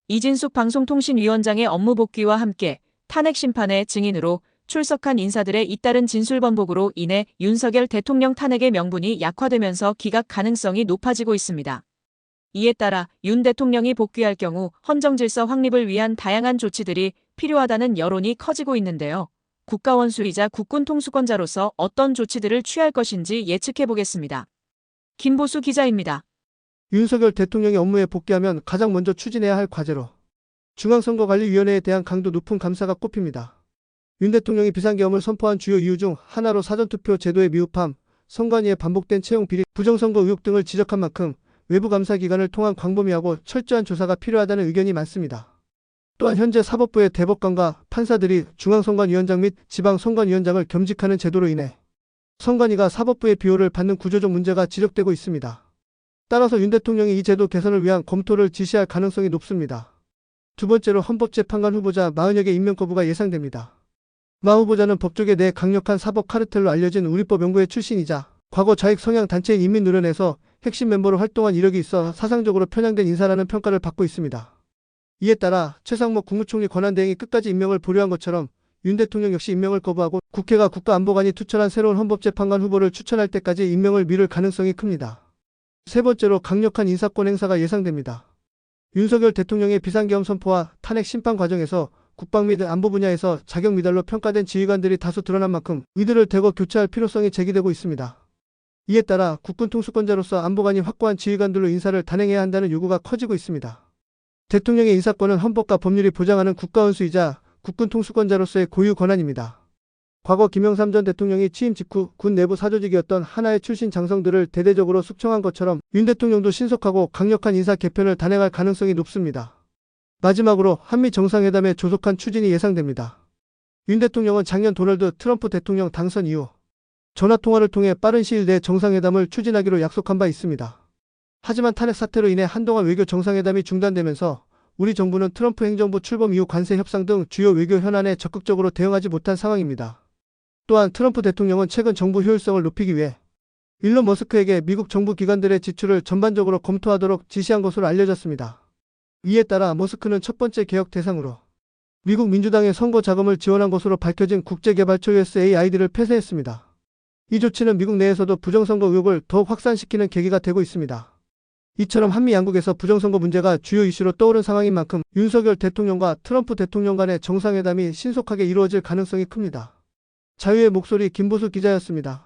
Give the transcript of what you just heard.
이진숙 방송통신위원장의 업무 복귀와 함께 탄핵 심판의 증인으로 출석한 인사들의 잇따른 진술 번복으로 인해 윤석열 대통령 탄핵의 명분이 약화되면서 기각 가능성이 높아지고 있습니다. 이에 따라 윤 대통령이 복귀할 경우 헌정질서 확립을 위한 다양한 조치들이 필요하다는 여론이 커지고 있는데요. 국가원수이자 국군통수권자로서 어떤 조치들을 취할 것인지 예측해보겠습니다. 김보수 기자입니다. 윤석열 대통령이 업무에 복귀하면 가장 먼저 추진해야 할 과제로 중앙선거관리위원회에 대한 강도 높은 감사가 꼽힙니다. 윤 대통령이 비상계엄을 선포한 주요 이유 중 하나로 사전투표 제도의 미흡함, 선관위의 반복된 채용 비리, 부정선거 의혹 등을 지적한 만큼 외부 감사 기관을 통한 광범위하고 철저한 조사가 필요하다는 의견이 많습니다. 또한 현재 사법부의 대법관과 판사들이 중앙선관위원장 및 지방선관위원장을 겸직하는 제도로 인해 선관위가 사법부의 비호를 받는 구조적 문제가 지적되고 있습니다. 따라서 윤 대통령이 이 제도 개선을 위한 검토를 지시할 가능성이 높습니다. 두 번째로 헌법재판관 후보자 마은혁의 임명 거부가 예상됩니다. 마 후보자는 법조계 내 강력한 사법 카르텔로 알려진 우리법 연구회 출신이자 과거 좌익 성향 단체인 인민노련에서 핵심 멤버로 활동한 이력이 있어 사상적으로 편향된 인사라는 평가를 받고 있습니다. 이에 따라 최상목 국무총리 권한대행이 끝까지 임명을 보류한 것처럼 윤 대통령 역시 임명을 거부하고 국회가 국가안보관이 투철한 새로운 헌법재판관 후보를 추천할 때까지 임명을 미룰 가능성이 큽니다. 세 번째로 강력한 인사권 행사가 예상됩니다. 윤석열 대통령의 비상계엄 선포와 탄핵 심판 과정에서 국방 및 안보 분야에서 자격 미달로 평가된 지휘관들이 다수 드러난 만큼 이들을 대거 교체할 필요성이 제기되고 있습니다. 이에 따라 국군통수권자로서 안보관이 확고한 지휘관들로 인사를 단행해야 한다는 요구가 커지고 있습니다. 대통령의 인사권은 헌법과 법률이 보장하는 국가원수이자 국군통수권자로서의 고유 권한입니다. 과거 김영삼 전 대통령이 취임 직후 군 내부 사조직이었던 하나의 출신 장성들을 대대적으로 숙청한 것처럼 윤 대통령도 신속하고 강력한 인사 개편을 단행할 가능성이 높습니다. 마지막으로 한미 정상회담에 조속한 추진이 예상됩니다. 윤 대통령은 작년 도널드 트럼프 대통령 당선 이후 전화통화를 통해 빠른 시일 내 정상회담을 추진하기로 약속한 바 있습니다. 하지만 탄핵 사태로 인해 한동안 외교 정상회담이 중단되면서 우리 정부는 트럼프 행정부 출범 이후 관세 협상 등 주요 외교 현안에 적극적으로 대응하지 못한 상황입니다. 또한 트럼프 대통령은 최근 정부 효율성을 높이기 위해 일론 머스크에게 미국 정부 기관들의 지출을 전반적으로 검토하도록 지시한 것으로 알려졌습니다. 이에 따라 머스크는 첫 번째 개혁 대상으로 미국 민주당의 선거 자금을 지원한 것으로 밝혀진 국제개발처 USAID를 폐쇄했습니다. 이 조치는 미국 내에서도 부정선거 의혹을 더욱 확산시키는 계기가 되고 있습니다. 이처럼 한미 양국에서 부정선거 문제가 주요 이슈로 떠오른 상황인 만큼 윤석열 대통령과 트럼프 대통령 간의 정상회담이 신속하게 이루어질 가능성이 큽니다. 자유의 목소리 김보수 기자였습니다.